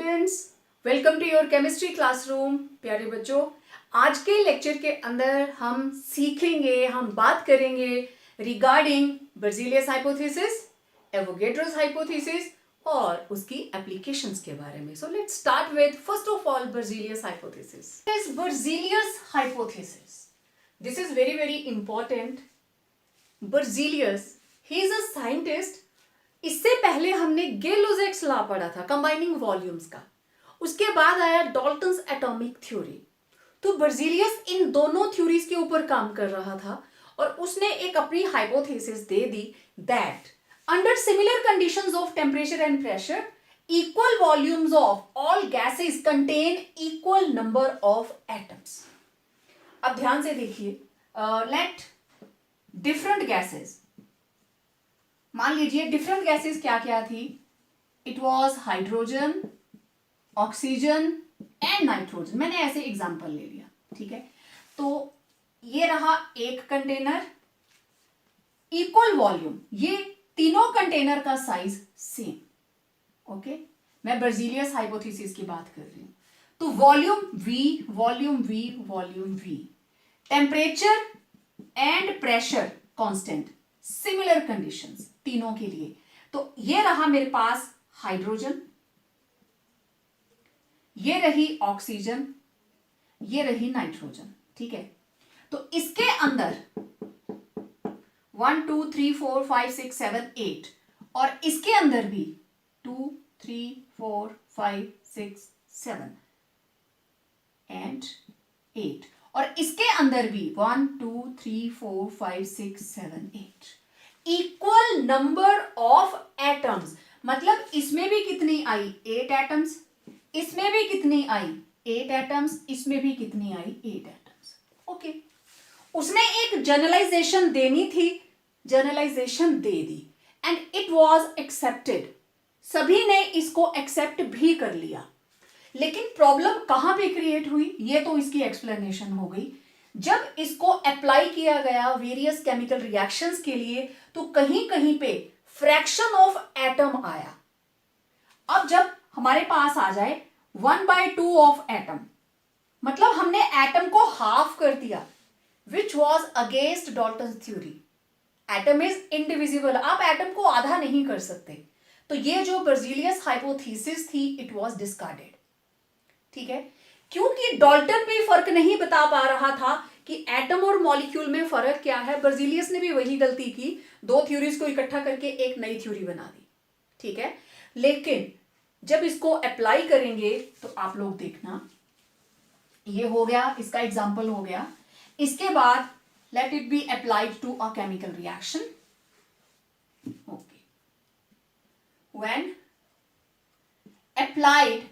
Students, welcome to your chemistry classroom. प्यारे बच्चों, आज के लेक्चर के अंदर हम सीखेंगे, हम बात करेंगे regarding Berzelius hypothesis, Avogadro's hypothesis और उसकी एप्लीकेशंस के बारे में। So let's start with first of all Berzelius hypothesis. Berzelius hypothesis, this is very very important. Berzelius, he is a scientist. इससे पहले हमने गे-लुजैक्स लॉ पढ़ा था कंबाइनिंग वॉल्यूम्स का, उसके बाद आया डाल्टन्स एटॉमिक थ्योरी। तो बर्जीलियस इन दोनों थ्योरीज के ऊपर काम कर रहा था और उसने एक अपनी hypothesis they the that under similar conditions of temperature and pressure equal volumes of all gases contain equal number of atoms. अब ध्यान से देखिए, लेट डिफरेंट गैसेस, मान लीजिए डिफरेंट गैसेस क्या क्या थी। It was hydrogen, oxygen and nitrogen. मैंने ऐसे एग्जांपल ले लिया, ठीक है। तो ये रहा एक कंटेनर, इक्वल वॉल्यूम, ये तीनों कंटेनर का साइज सेम। ओके, मैं बर्जीलियस हाइपोथेसिस की बात कर रही हूं। तो volume V, volume V, volume we, temperature and pressure constant, similar conditions तीनों के लिए। तो ये रहा मेरे पास हाइड्रोजन, ये रही ऑक्सीजन, ये रही नाइट्रोजन, ठीक है। तो इसके अंदर 1 2 3 4 5 6 7 8 और इसके अंदर भी 2 3 4 5 6 7 एंड 8 और इसके अंदर भी 1 2 3 4 5 6 7 8 इक्वल नंबर ऑफ एटम्स। मतलब इसमें भी कितनी आई? 8 एटम्स, इसमें भी कितनी आई? 8 एटम्स, इसमें भी कितनी आई? 8 एटम्स। ओके, उसने एक जनरलाइजेशन देनी थी, जनरलाइजेशन दे दी एंड इट वाज एक्सेप्टेड। सभी ने इसको एक्सेप्ट भी कर लिया। लेकिन प्रॉब्लम कहां पे क्रिएट हुई, ये तो इसकी एक्सप्लेनेशन हो गई। जब इसको अप्लाई किया गया वेरियस केमिकल रिएक्शंस के लिए तो कहीं कहीं पे फ्रैक्शन ऑफ एटम आया। अब जब हमारे पास आ जाए 1/2 ऑफ एटम, मतलब हमने एटम को हाफ कर दिया, which was against Dalton's theory. Atom is indivisible, आप एटम को आधा नहीं कर सकते। तो ये जो बर्जीलियस हाइपोथेसिस थी, इट वॉज डिस्कार्डेड, ठीक है। क्योंकि डाल्टन भी फर्क नहीं बता पा रहा था कि एटम और मॉलिक्यूल में फर्क क्या है। बर्जीलियस ने भी वही गलती की, दो थ्योरीज को इकट्ठा करके एक नई थ्योरी बना दी, ठीक है। लेकिन जब इसको अप्लाई करेंगे तो आप लोग देखना, ये हो गया, इसका एग्जांपल हो गया। इसके बाद let it be applied to a chemical reaction. Okay, when applied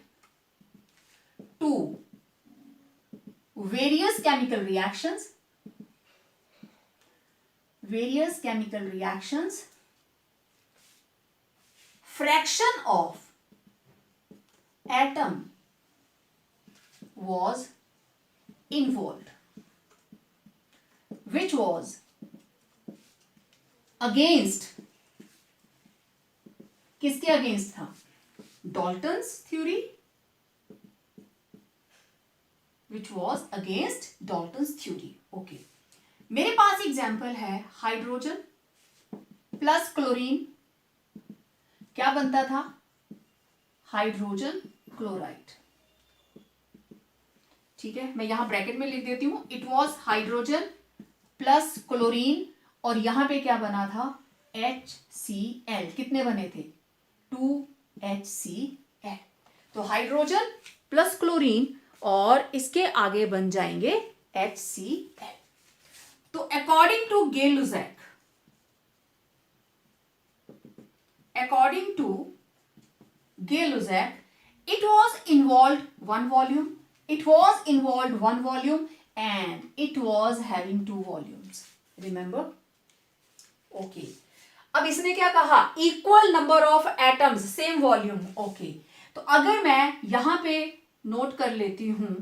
to various chemical reactions, fraction of atom was involved, which was against, किसके अगेंस्ट था? Dalton's theory, which was against Dalton's theory. Okay, मेरे पास example है hydrogen plus chlorine, क्या बनता था? Hydrogen chloride, ठीक है। मैं यहां ब्रैकेट में लिख देती हूं, it was hydrogen plus chlorine और यहां पे क्या बना था? HCl। कितने बने थे? 2HCl। तो हाइड्रोजन प्लस क्लोरीन और इसके आगे बन जाएंगे HCl। तो according to Gay Lussac, it was involved one volume, and it was having 2 volumes. Remember? Okay. अब इसने क्या कहा? Equal number of atoms, same volume. Okay, तो अगर मैं यहां पे नोट कर लेती हूं,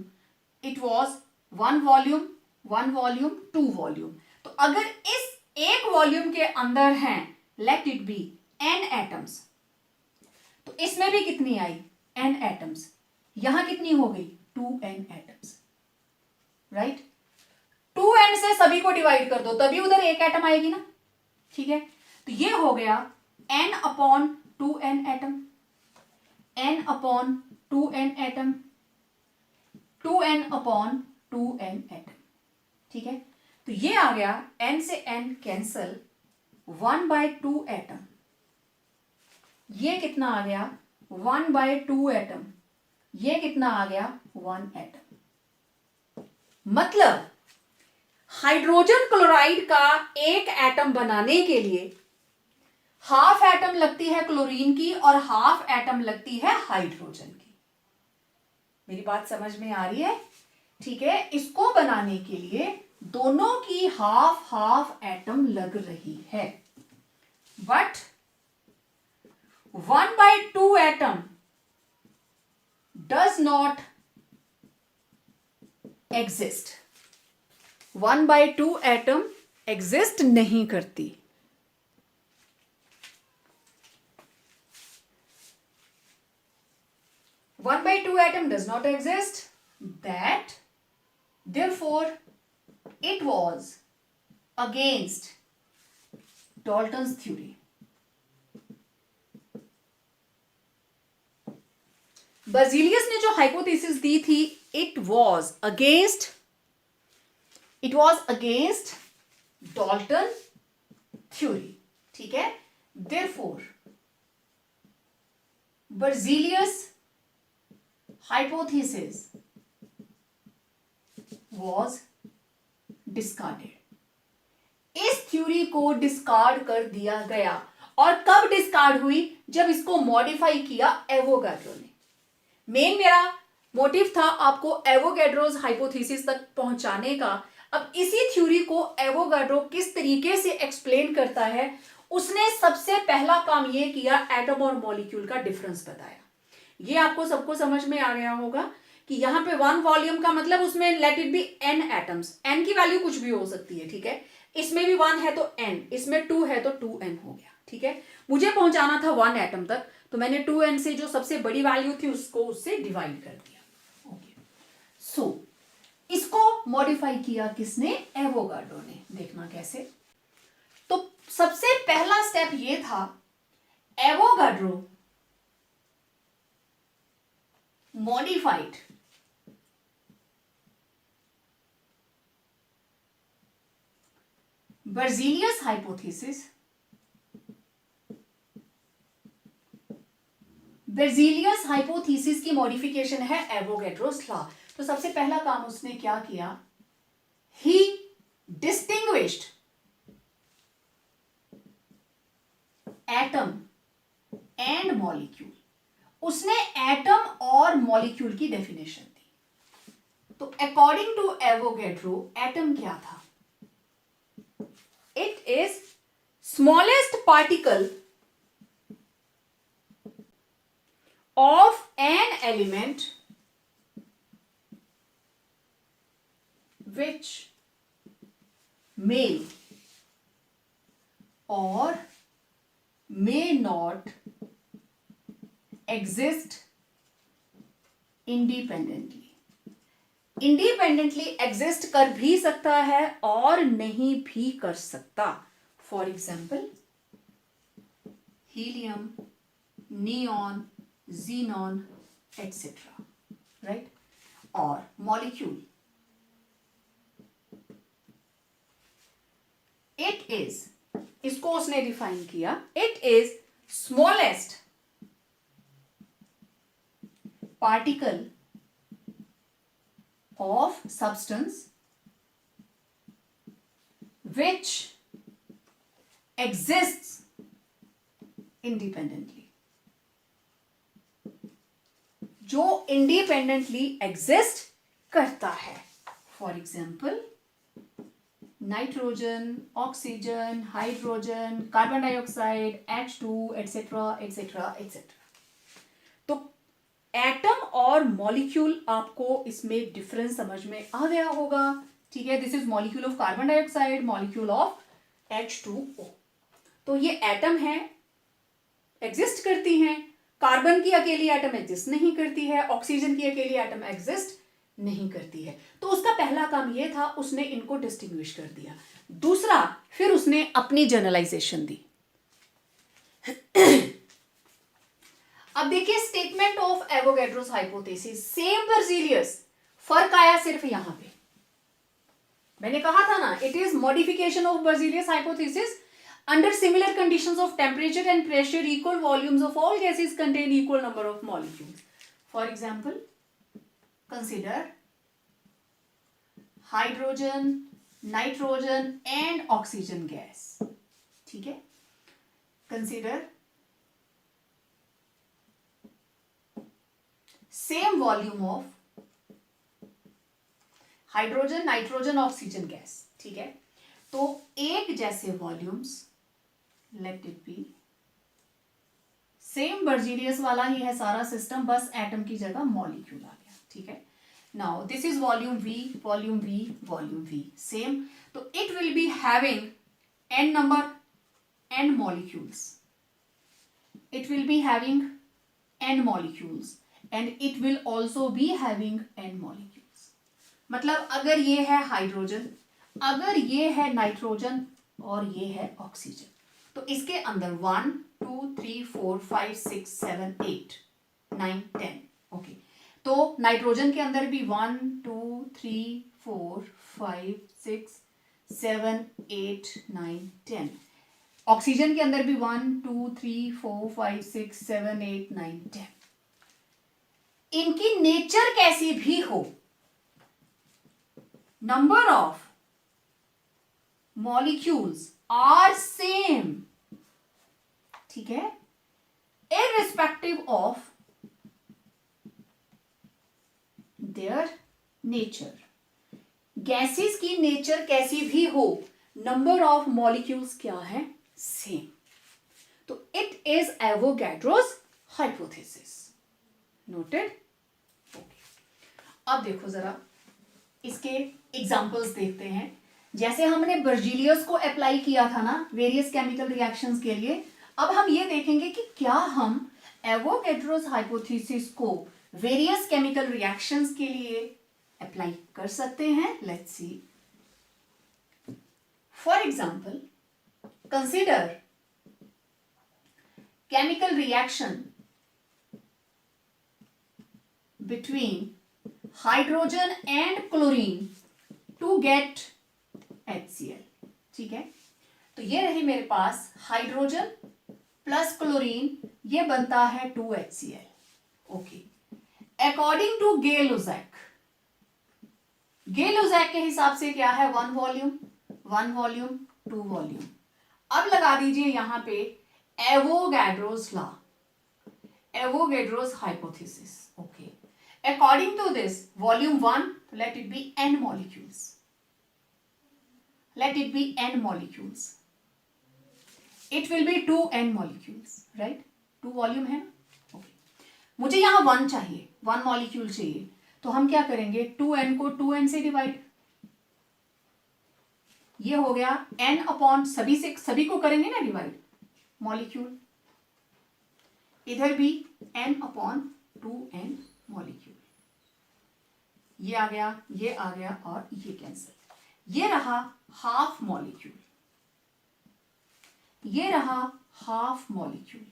इट वॉज 1 वॉल्यूम, 2 वॉल्यूम। तो अगर इस एक वॉल्यूम के अंदर हैं late it B n atoms, तो इसमें भी कितनी आई? n एटम्स, यहां कितनी हो गई 2n एटम्स, राइट। 2n से सभी को डिवाइड कर दो तभी उधर एक एटम आएगी ना, ठीक है। तो ये हो गया n upon 2n atom, n upon 2n atom, 2n upon 2n atom, ठीक है। तो ये आ गया n से n कैंसल, 1/2 एटम, ये कितना आ गया 1/2 एटम, ये कितना आ गया 1 एटम। मतलब हाइड्रोजन क्लोराइड का एक एटम बनाने के लिए हाफ एटम लगती है क्लोरीन की और हाफ एटम लगती है हाइड्रोजन की। मेरी बात समझ में आ रही है, ठीक है। इसको बनाने के लिए दोनों की हाफ हाफ एटम लग रही है, but 1/2 atom does not exist, 1/2 atom exist नहीं करती। One by two atom does not exist. That therefore it was against Dalton's theory. Berzelius ने जो हाइपोथेसिस दी थी, it was against Dalton theory, ठीक है। Therefore Berzelius hypothesis was discarded. इस theory को discard कर दिया गया। और कब डिस्कार्ड हुई? जब इसको मॉडिफाई किया एवोगाड्रो ने। मेन मेरा मोटिव था आपको एवोगाड्रोस हाइपोथेसिस तक पहुंचाने का। अब इसी थ्योरी को एवोगाड्रो किस तरीके से एक्सप्लेन करता है, उसने सबसे पहला काम यह किया, एटम और मॉलिक्यूल का डिफरेंस बताया। ये आपको सबको समझ में आ गया होगा कि यहां पे 1 वॉल्यूम का मतलब उसमें late it B n atoms, n की वैल्यू कुछ भी हो सकती है, ठीक है। इसमें भी 1 है तो n, इसमें 2 है तो 2n हो गया, ठीक है। मुझे पहुंचाना था 1 एटम तक, तो मैंने 2n से जो सबसे बड़ी वैल्यू थी उसको उससे डिवाइड कर दिया, ओके। सो इसको मॉडिफाई किया किसने? एवोगाड्रो ने। देखना कैसे। तो सबसे पहला स्टेप ये था, Avogadro modified Berzelius hypothesis, Berzelius hypothesis की मॉडिफिकेशन है एवोगाड्रोस लॉ। तो सबसे पहला काम उसने क्या किया, he distinguished atom and molecule। उसने एटम और मॉलिक्यूल की डेफिनेशन दी। तो अकॉर्डिंग टू एवोगाड्रो एटम क्या था? It is smallest particle of an element which may or may not exist independently exist कर भी सकता है और नहीं भी कर सकता। For example helium, neon, xenon etcetera, right. और मॉलिक्यूल, इट इज, इसको उसने डिफाइन किया, it is smallest particle of substance which exists independently, जो independently exist करता है। For example nitrogen, oxygen, hydrogen, carbon dioxide, H2 etcetera etcetera etcetera. तो atom और molecule, आपको इसमें डिफरेंस समझ में आ गया होगा, ठीक है। This is molecule of carbon dioxide, molecule of H2O। तो ये एटम है, एग्जिस्ट करती हैं, कार्बन की अकेली एटम एग्जिस्ट नहीं करती है, ऑक्सीजन की अकेली एटम एग्जिस्ट नहीं करती है। तो उसका पहला काम यह था, उसने इनको डिस्टिंग्विश कर दिया। दूसरा, फिर उसने अपनी जनरलाइजेशन दी। अब देखिए statement of Avogadro's hypothesis, same Berzelius, फर्क आया सिर्फ यहां पे। मैंने कहा था ना, it is modification of Berzelius hypothesis under similar conditions of temperature and pressure, equal volumes of all gases contain equal number of molecules. For example, consider hydrogen, nitrogen and oxygen gas. ठीक है, consider same volume of hydrogen, nitrogen, oxygen gas. ठीक है, तो एक जैसे volumes, late it B same Berzelius वाला ही है सारा सिस्टम, बस एटम की जगह मॉलिक्यूल आ गया। ठीक है, now this is volume V, volume V, volume V, same. तो it will be having n number n molecules, it will be having n molecules and it will also be having n molecules। मतलब अगर ये है hydrogen, अगर ये है nitrogen और ये है ऑक्सीजन, तो इसके अंदर 1 2 3 4 5 6 7 8 9 10। ओके, तो नाइट्रोजन के अंदर भी 1 2 3 4 5 6 7 8 9 10। ऑक्सीजन के अंदर भी 1 2 3 4 5 6 7 8 9 10। इनकी नेचर कैसी भी हो, number of molecules are same. ठीक है, irrespective of their nature. Gases की नेचर कैसी भी हो, नंबर ऑफ मॉलिक्यूल्स क्या है, सेम। तो it is Avogadro's hypothesis. Noted? अब देखो जरा इसके एग्जांपल्स देखते हैं। जैसे हमने बर्जीलियस को अप्लाई किया था ना वेरियस केमिकल रिएक्शंस के लिए, अब हम ये देखेंगे कि क्या हम एवोगैड्रोस हाइपोथेसिस को वेरियस केमिकल रिएक्शंस के लिए अप्लाई कर सकते हैं। Let's see. For example, consider chemical reaction between hydrogen and chlorine to get HCl। ठीक है, तो ये रही मेरे पास हाइड्रोजन प्लस क्लोरीन, ये बनता है 2HCl। ओके, अकॉर्डिंग टू गे-लुज़ैक, गे-लुज़ैक के हिसाब से क्या है, 1 वॉल्यूम 1 वॉल्यूम 2 वॉल्यूम। अब लगा दीजिए यहां पे Avogadro's law, Avogadro's hypothesis. Okay, according to this volume 1, let it be n molecules, let it be n molecules, it will be 2n molecules, right? 2 volume है ना। ओके, मुझे यहां 1 चाहिए, 1 मॉलिक्यूल चाहिए, तो हम क्या करेंगे, 2n को 2n से डिवाइड, ये हो गया n अपॉन सभी से, सभी को करेंगे ना डिवाइड, मॉलिक्यूल, इधर भी n अपॉन 2n मॉलिक्यूल, ये आ गया, ये आ गया और ये कैंसिल, ये रहा हाफ मॉलिक्यूल, ये रहा हाफ मॉलिक्यूल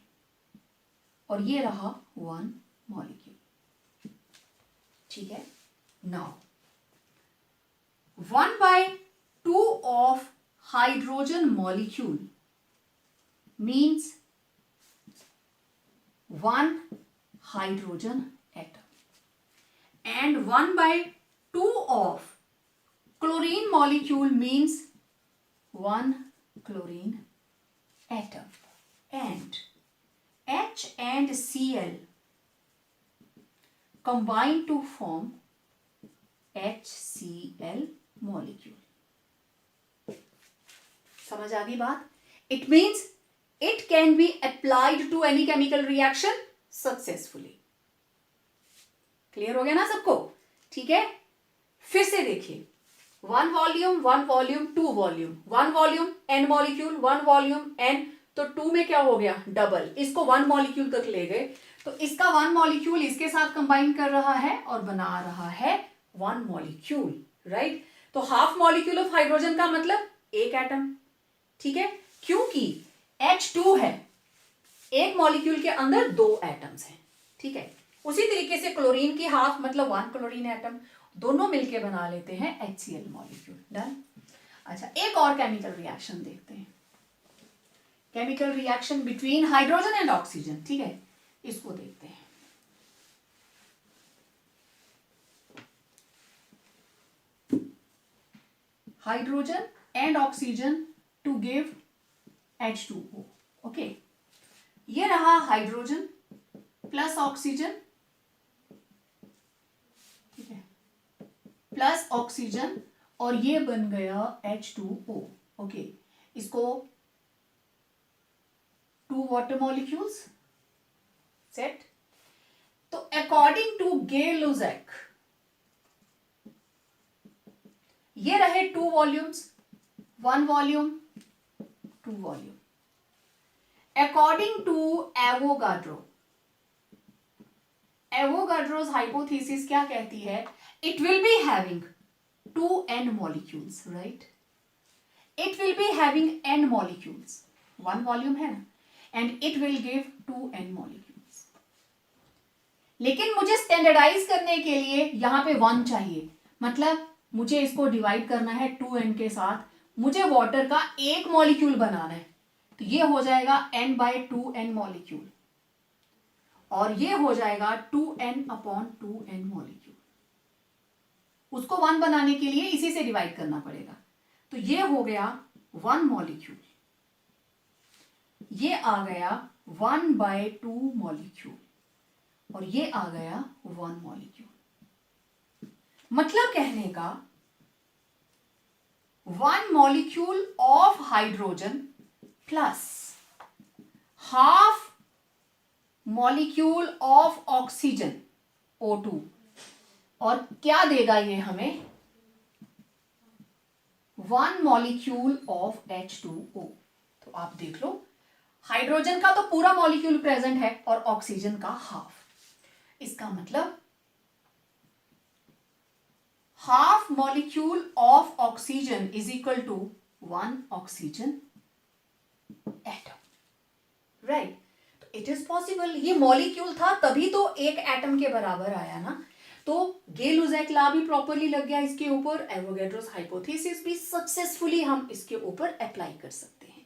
और ये रहा 1 मॉलिक्यूल। ठीक है, now 1/2 of hydrogen molecule means 1 hydrogen atom, and 1/2 of chlorine molecule means 1 chlorine atom, and H and Cl combine to form HCl molecule। समझ आ गई बात? It means it can be applied to any chemical reaction successfully। Clear हो गया ना सबको? ठीक है, फिर से देखिए, 1 volume 1 volume 2 volume, 1 volume n molecule, 1 volume n, तो 2 में क्या हो गया, डबल, इसको 1 मॉलिक्यूल तक ले गए, तो इसका वन मॉलिक्यूल इसके साथ कंबाइन कर रहा है और बना रहा है वन मॉलिक्यूल, राइट। तो हाफ मॉलिक्यूल ऑफ हाइड्रोजन का मतलब एक एटम, ठीक है, क्योंकि H2 है, एक मॉलिक्यूल के अंदर दो एटम्स हैं, ठीक है। उसी तरीके से क्लोरीन की हाफ मतलब वन क्लोरीन एटम, दोनों मिलके बना लेते हैं HCl मॉलिक्यूल। डन। अच्छा, एक और केमिकल रिएक्शन देखते हैं, chemical reaction between hydrogen and oxygen, ठीक है, इसको देखते हैं। Hydrogen and oxygen to give H2O, okay. ये रहा हाइड्रोजन प्लस ऑक्सीजन, ठीक है, प्लस ऑक्सीजन, और ये बन गया H2O, ओके। इसको टू वाटर मॉलिक्यूल्स सेट। तो अकॉर्डिंग टू गे-लुज़ैक ये रहे two volumes, one volume, two volume. According to Avogadro's hypothesis क्या कहती है? It will be having two N molecules, right. It will be having N molecules, one volume है ना, and it will give two N molecules. लेकिन मुझे standardise करने के लिए यहां पे वन चाहिए, मतलब मुझे इसको डिवाइड करना है 2n के साथ, मुझे वाटर का एक मॉलिक्यूल बनाना है, तो ये हो जाएगा n/2n मॉलिक्यूल, और ये हो जाएगा 2n/2n मॉलिक्यूल। उसको वन बनाने के लिए इसी से डिवाइड करना पड़ेगा, तो ये हो गया वन मॉलिक्यूल, ये आ गया 1/2 मॉलिक्यूल, और ये आ गया वन मॉलिक्यूल। मतलब कहने का, one molecule of hydrogen plus half molecule of oxygen O2, और क्या देगा ये हमें? One molecule of H2O। तो आप देख लो, हाइड्रोजन का तो पूरा मॉलिक्यूल प्रेजेंट है और ऑक्सीजन का हाफ। इसका मतलब half molecule of oxygen is equal to one oxygen atom, right. तो इट इज पॉसिबल, ये मॉलिक्यूल था तभी तो एक एटम के बराबर आया ना, तो गे-लुज़ैक लॉ भी प्रॉपरली लग गया इसके ऊपर, एवोगैड्रोस हाइपोथेसिस भी सक्सेसफुली हम इसके ऊपर अप्लाई कर सकते हैं।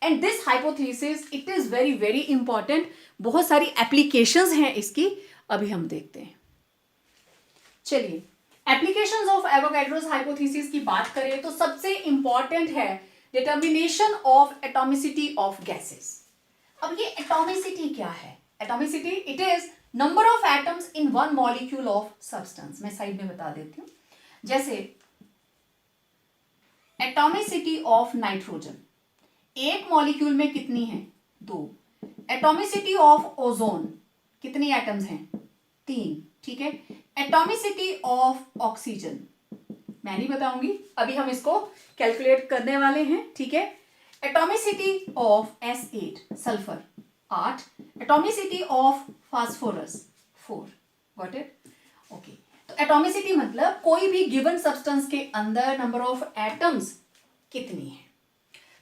And this hypothesis it is very very important, बहुत सारी एप्लीकेशंस हैं इसकी, अभी हम देखते हैं। चलिए, एप्लीकेशंस ऑफ एवोगैड्रोस हाइपोथेसिस की बात करें तो सबसे इंपॉर्टेंट है determination of atomicity of gases. अब ये एटॉमिसिटी क्या है? Atomicity it is number of atoms in one molecule of substance. मैं साइड में बता देती हूं, जैसे एटॉमिसिटी ऑफ नाइट्रोजन, एक मॉलिक्यूल में कितनी है? 2। एटॉमिसिटी ऑफ ओजोन, कितनी एटम्स हैं? 3, ठीक है। एटॉमिसिटी ऑफ ऑक्सीजन मैं नहीं बताऊंगी, अभी हम इसको कैलकुलेट करने वाले हैं, ठीक है। Atomicity of S8 sulphur 8, atomicity of phosphorus 4, got it, okay. तो एटॉमिसिटी मतलब कोई भी गिवन सब्सटेंस के अंदर नंबर ऑफ एटम्स कितनी है।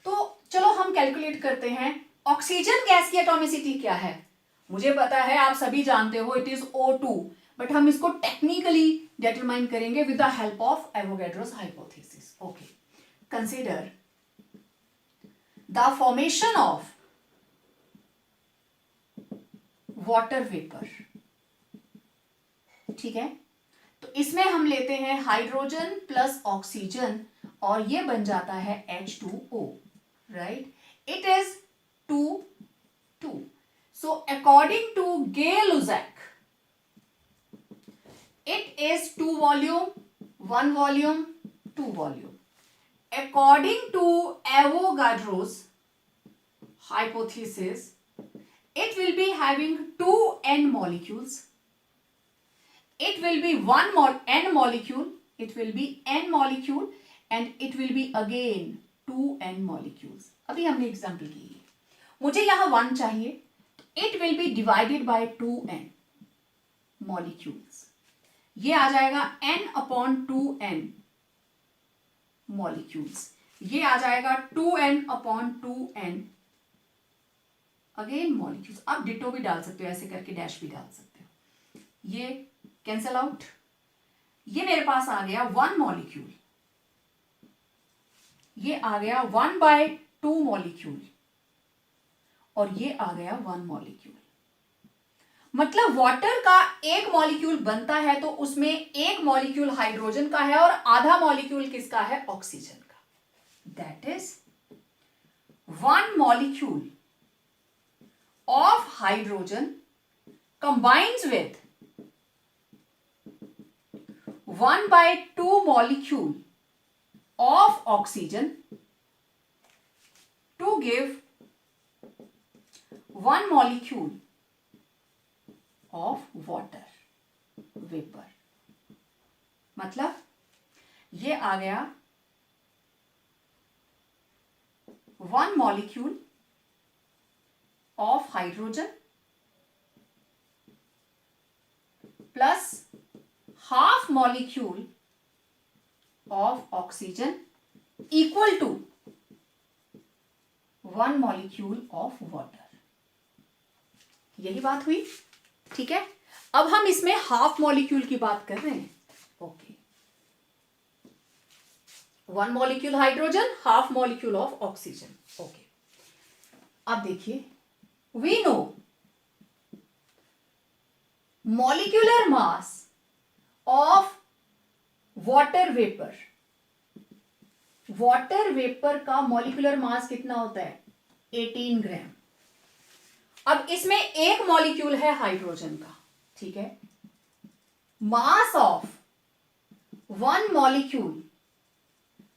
तो चलो हम कैलकुलेट करते हैं। ऑक्सीजन गैस की एटॉमिसिटी क्या है? मुझे पता है, आप सभी जानते हो, इट इज O2, बट हम इसको टेक्निकली डिटरमाइन करेंगे with the help of Avogadro's hypothesis. Okay, consider the formation of water vapour, ठीक है। तो इसमें हम लेते हैं हाइड्रोजन प्लस ऑक्सीजन, और ये बन जाता है H2O, right. It is 2 so according to Gay-Luzak it is 2 volume, 1 volume, 2 volume. According to Avogadro's hypothesis it will be having 2 n molecules, it will be n molecule, it will be n molecule, and it will be again 2 n molecules. अभी हमने example की, मुझे यहां 1 चाहिए, it will B divided by 2n molecules. ये आ जाएगा n upon 2n molecules, ये आ जाएगा 2n upon 2n again molecules. आप डिटो भी डाल सकते हो, ऐसे करके डैश भी डाल सकते हो, ये कैंसल आउट। ये मेरे पास आ गया 1 मॉलिक्यूल, ये आ गया 1/2 मॉलिक्यूल, और ये आ गया 1 मॉलिक्यूल। मतलब वाटर का एक मॉलिक्यूल बनता है तो उसमें एक मॉलिक्यूल हाइड्रोजन का है और आधा मॉलिक्यूल किसका है, ऑक्सीजन का। That is 1 molecule of hydrogen combines with 1/2 molecule of oxygen to give 1 molecule of water vapor। मतलब ये आ गया 1 molecule of hydrogen plus half molecule of oxygen equal to 1 molecule of water। यही बात हुई, ठीक है। अब हम इसमें हाफ मॉलिक्यूल की बात कर रहे हैं। Okay, 1 molecule hydrogen, half molecule of oxygen. Okay, अब देखिए, we know molecular mass of water vapour, water vapour का मॉलिक्यूलर मास कितना होता है, 18 ग्राम। अब इसमें एक मॉलिक्यूल है हाइड्रोजन का, ठीक है। Mass of 1 molecule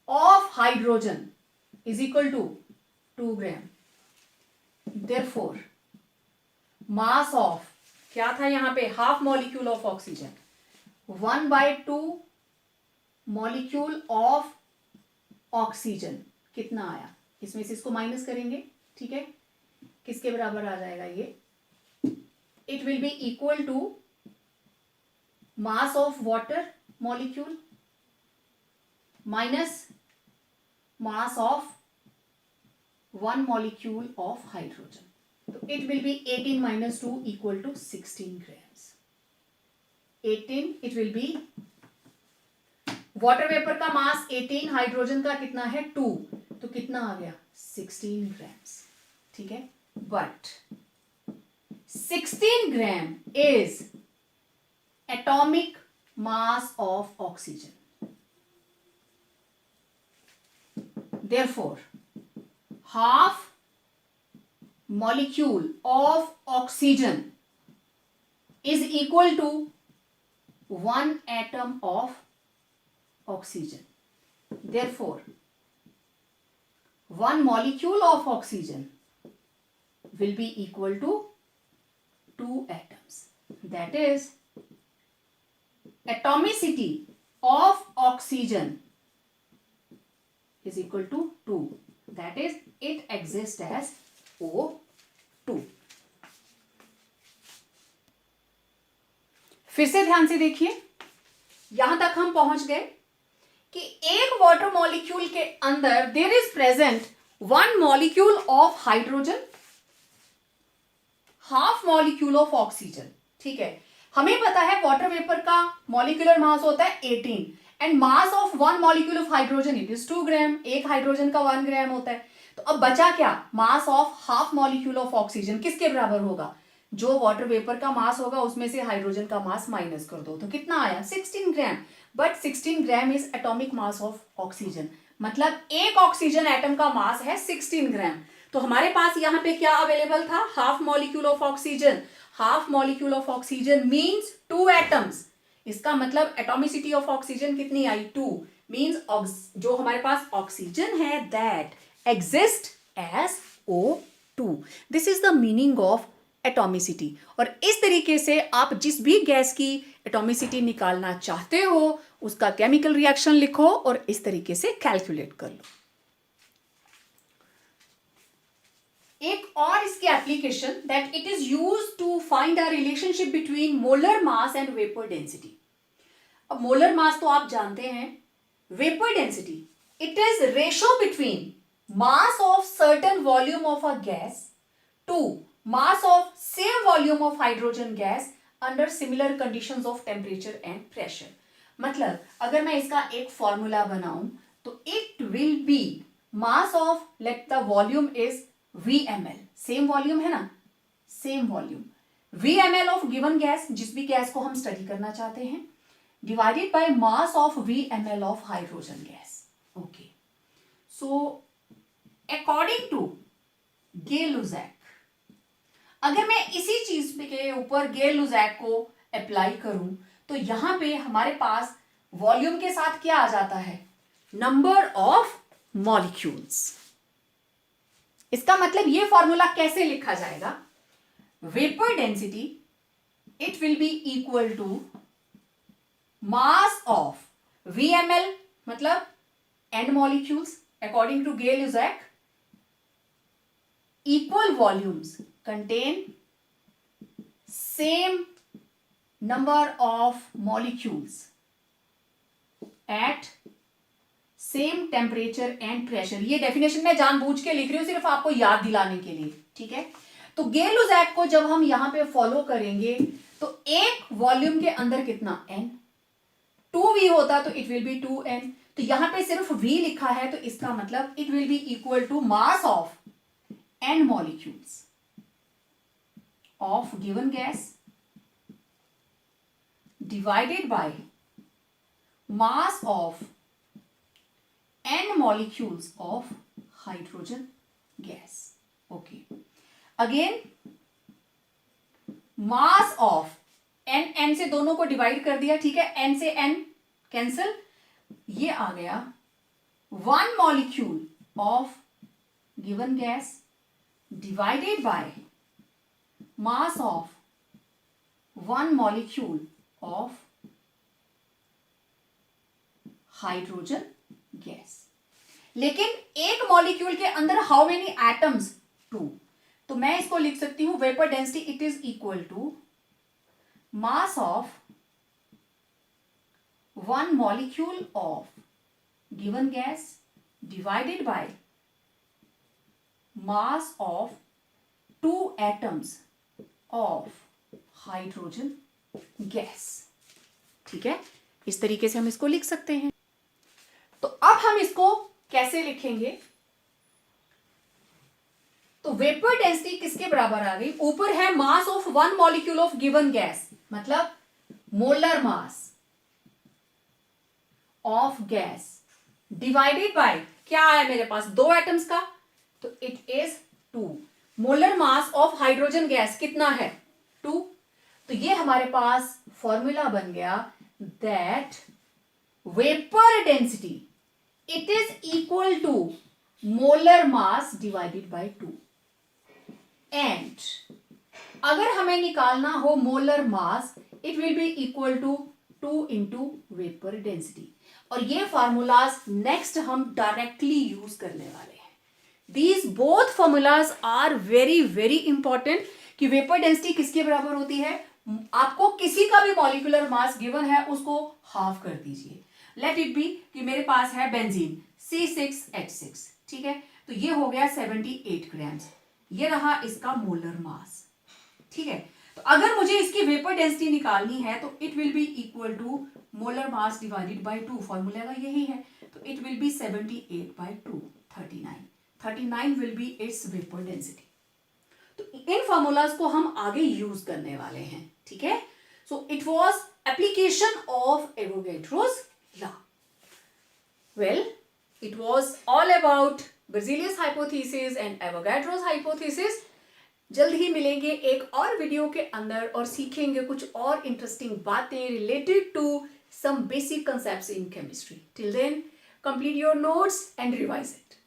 of hydrogen is equal to 2 gram. Therefore mass of क्या था यहां पे, half molecule of oxygen, 1/2 molecule of oxygen कितना आया, इसमें से इसको माइनस करेंगे, ठीक है। किसके बराबर आ जाएगा ये, it will be equal to mass of water molecule minus mass of 1 molecule of hydrogen. तो it will be 18 minus 2 equal to 16 grams। 18 it will be, water vapour का मास 18, हाइड्रोजन का कितना है 2, तो कितना आ गया 16 ग्राम्स, ठीक है। But 16 gram is atomic mass of oxygen. Therefore half molecule of oxygen is equal to 1 atom of oxygen। Therefore 1 molecule of oxygen will be equal to 2 atoms। That is atomicity of oxygen is equal to 2। That is it exists as O2। फिर से ध्यान से देखिए, यहां तक हम पहुंच गए कि एक वाटर मॉलिक्यूल के अंदर there is present 1 molecule of hydrogen, half molecule of oxygen, ठीक है। हमें पता है वाटर वेपर का मॉलिक्यूलर मास होता है 18 and mass of 1 molecule of hydrogen it is 2 gram. एक हाइड्रोजन का 1 ग्राम होता है। तो अब बचा क्या, mass of half molecule of oxygen किसके बराबर होगा, जो वाटर वेपर का मास होगा उसमें से हाइड्रोजन का मास माइनस कर दो, तो कितना आया 16 gram. But 16 gram is atomic mass of oxygen, मतलब एक ऑक्सीजन एटम का मास है 16 ग्राम। तो हमारे पास यहाँ पे क्या अवेलेबल था, half molecule of oxygen. Half molecule of oxygen means 2 atoms. इसका मतलब एटॉमिसिटी ऑफ ऑक्सीजन कितनी आई, 2। मीन्स जो हमारे पास ऑक्सीजन है that exist as O2। This is the meaning of atomicity। और इस तरीके से आप जिस भी गैस की एटॉमिसिटी निकालना चाहते हो उसका केमिकल रिएक्शन लिखो और इस तरीके से कैलकुलेट कर लो। एक और इसकी application that it is used to find a relationship between molar mass and vapour density. अब मोलर मास तो आप जानते हैं, vapour density it is ratio between mass of certain volume of a gas to mass of same volume of hydrogen gas under similar conditions of temperature and pressure. मतलब अगर मैं इसका एक फॉर्मूला बनाऊं तो it will be mass of, let the volume is VmL, same volume है ना, same volume, VmL of given gas, जिस भी गैस को हम स्टडी करना चाहते हैं, divided by mass of VmL of hydrogen gas. Okay, so according to Gay Lussac, अगर मैं इसी चीज के ऊपर गे-लुज़ैक को अप्लाई करूं तो यहां पे हमारे पास वॉल्यूम के साथ क्या आ जाता है, नंबर ऑफ मॉलिक्यूल्स. इसका मतलब ये फॉर्मूला कैसे लिखा जाएगा, vapour density it will be equal to mass of VmL, मतलब n molecules according to Gay Lussac, equal volumes contain same number of molecules at same temperature and pressure. ये definition मैं जानबूझ के लिख रही हूं सिर्फ आपको याद दिलाने के लिए, ठीक है. तो गे-लुज़ैक को जब हम यहां पे फॉलो करेंगे तो एक वॉल्यूम के अंदर कितना n, 2v होता तो इट विल बी 2n. तो यहां पे सिर्फ v लिखा है तो इसका मतलब it will be equal to mass of n molecules of given gas divided by mass of n molecules of hydrogen gas. Okay, again mass of n से दोनों को डिवाइड कर दिया, ठीक है, n से n कैंसिल, ये आ गया 1 molecule of given gas divided by mass of 1 molecule of hydrogen gas. लेकिन एक मॉलिक्यूल के अंदर हाउ मेनी एटम्स, 2. तो मैं इसको लिख सकती हूं vapour density it is equal to mass of 1 molecule of given gas divided by mass of 2 atoms of hydrogen gas. ठीक है, इस तरीके से हम इसको लिख सकते हैं. तो अब हम इसको कैसे लिखेंगे, तो वेपर डेंसिटी किसके बराबर आ गई, ऊपर है mass of 1 molecule of given gas, मतलब molar mass of gas divided by क्या आया मेरे पास, 2 एटम्स का, तो it is 2. Molar mass of hydrogen gas कितना है, 2. तो ये हमारे पास फॉर्मूला बन गया that vapour density it is equal to molar mass divided by 2. And अगर हमें निकालना हो molar mass it will be equal to 2 into vapour density. और ये फॉर्मूलाज नेक्स्ट हम डायरेक्टली यूज करने वाले हैं. These both formulas are very very important कि वेपर डेंसिटी किसके बराबर होती है, आपको किसी का भी मॉलिक्यूलर मास गिवन है उसको हाफ कर दीजिए. लेट इट बी कि मेरे पास है बेंजीन C6H6, ठीक है, तो ये हो गया 78 ग्राम्स, ये रहा इसका मोलर मास, ठीक है. तो अगर मुझे इसकी वेपर डेंसिटी निकालनी है तो it will be equal to molar mass divided by 2, formula का यही है, तो it will be 78 by 2, 39 will be its vapour density. तो इन फॉर्मूलाज को हम आगे यूज करने वाले हैं, ठीक है. So it was application of Avogadro's law. Well, it was all about Berzelius hypothesis and Avogadro's hypothesis. जल्द ही मिलेंगे एक और वीडियो के अंदर और सीखेंगे कुछ और इंटरेस्टिंग बातें related to some basic concepts in chemistry. Till then, complete your notes and revise it.